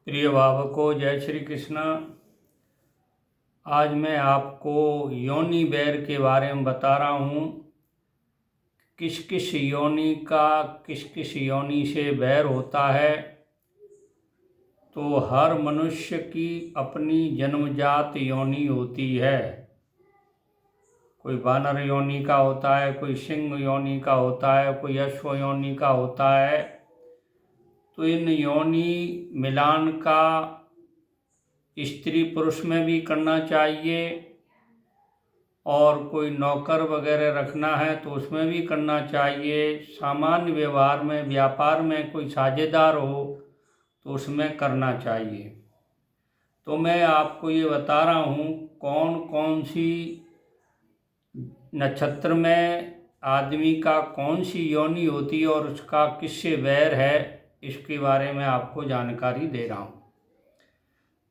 प्रिय भावकों, जय श्री कृष्ण। आज मैं आपको योनि बैर के बारे में बता रहा हूँ। किस किस योनि से बैर होता है। तो हर मनुष्य की अपनी जन्मजात योनि होती है। कोई वानर योनि का होता है, कोई सिंह योनि का होता है, कोई अश्व योनि का होता है। तो इन योनि मिलान का स्त्री पुरुष में भी करना चाहिए, और कोई नौकर वगैरह रखना है तो उसमें भी करना चाहिए। सामान्य व्यवहार में, व्यापार में कोई साझेदार हो तो उसमें करना चाहिए। तो मैं आपको ये बता रहा हूँ कौन कौन सी नक्षत्र में आदमी का कौन सी योनि होती है और उसका किससे वैर है, इसके बारे में आपको जानकारी दे रहा हूँ।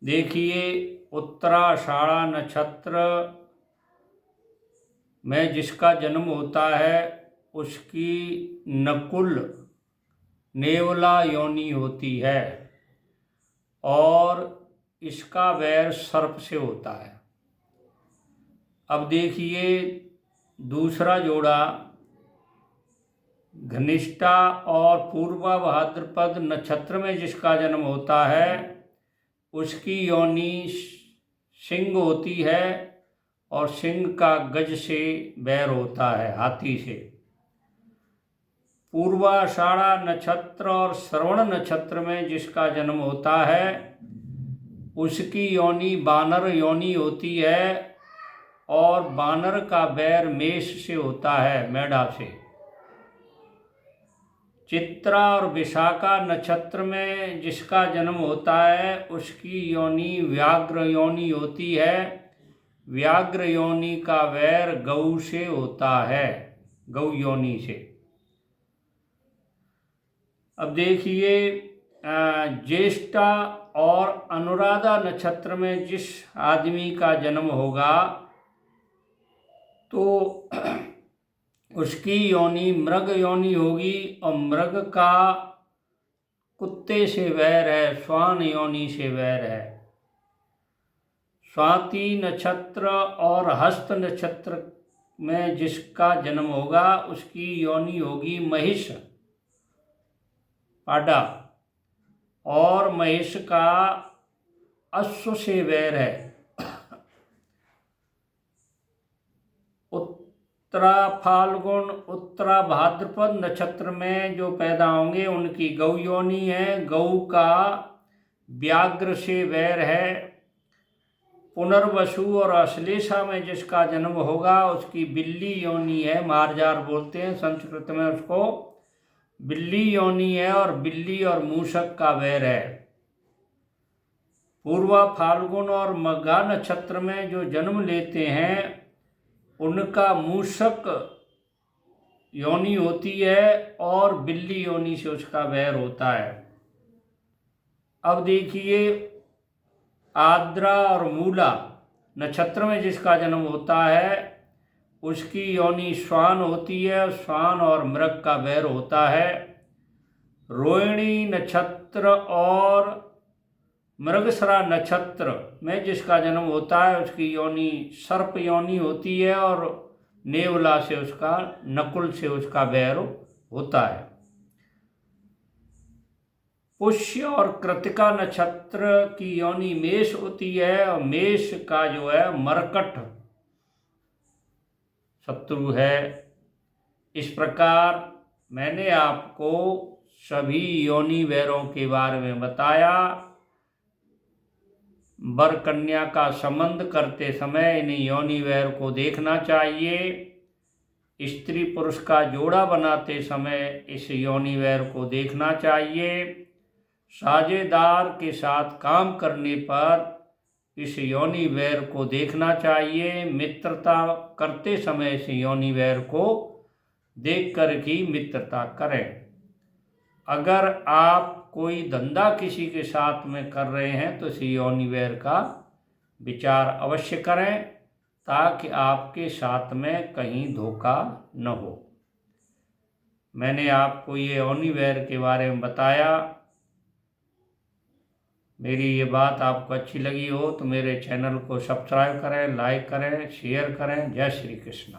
देखिए, उत्तराषाढ़ा नक्षत्र में जिसका जन्म होता है उसकी नकुल नेवला योनि होती है, और इसका वैर सर्प से होता है। अब देखिए, दूसरा जोड़ा घनिष्ठा और पूर्वा भाद्रपद नक्षत्र में जिसका जन्म होता है उसकी योनि सिंह होती है, और सिंह का गज से बैर होता है, हाथी से। पूर्वाषाढ़ा नक्षत्र और श्रवण नक्षत्र में जिसका जन्म होता है उसकी योनि बानर योनि होती है, और बानर का बैर मेष से होता है, मेढा से। चित्रा और विशाखा नक्षत्र में जिसका जन्म होता है उसकी योनि व्याघ्र योनि होती है। व्याघ्र योनि का वैर गौ से होता है, गौ योनि से। अब देखिए, ज्येष्ठा और अनुराधा नक्षत्र में जिस आदमी का जन्म होगा तो उसकी योनि मृग योनि होगी, और मृग का कुत्ते से वैर है, श्वान योनि से वैर है। स्वाति नक्षत्र और हस्त नक्षत्र में जिसका जन्म होगा उसकी योनि होगी महिष पाडा, और महिष का अश्व से वैर है। उत्तरा फाल्गुन उत्तरा भाद्रपद नक्षत्र में जो पैदा होंगे उनकी गौ योनि है, गौ का व्याघ्र से वैर है। पुनर्वसु और अश्लेषा में जिसका जन्म होगा उसकी बिल्ली योनि है, मार्जार बोलते हैं संस्कृत में उसको, बिल्ली योनि है, और बिल्ली और मूषक का वैर है। पूर्वा फाल्गुन और मघा नक्षत्र में जो जन्म लेते हैं उनका मूषक योनि होती है, और बिल्ली योनि से उसका वैर होता है। अब देखिए, आद्रा और मूला नक्षत्र में जिसका जन्म होता है उसकी योनि श्वान होती है, श्वान और मृग का वैर होता है। रोहिणी नक्षत्र और मृगशिरा नक्षत्र में जिसका जन्म होता है उसकी योनि सर्प योनि होती है, और नेवला से उसका, नकुल से उसका वैर होता है। पुष्य और कृतिका नक्षत्र की योनि मेष होती है, और मेष का जो है मरकट शत्रु है। इस प्रकार मैंने आपको सभी योनि वैरों के बारे में बताया। वर कन्या का संबंध करते समय इन योनि वैर को देखना चाहिए। स्त्री पुरुष का जोड़ा बनाते समय इस योनि वैर को देखना चाहिए। साझेदार के साथ काम करने पर इस योनि वैर को देखना चाहिए। मित्रता करते समय इस योनि वैर को देख कर ही मित्रता करें। अगर आप कोई धंधा किसी के साथ में कर रहे हैं तो इस योनि वैर का विचार अवश्य करें, ताकि आपके साथ में कहीं धोखा न हो। मैंने आपको ये योनि वैर के बारे में बताया। मेरी ये बात आपको अच्छी लगी हो तो मेरे चैनल को सब्सक्राइब करें, लाइक करें, शेयर करें। जय श्री कृष्ण।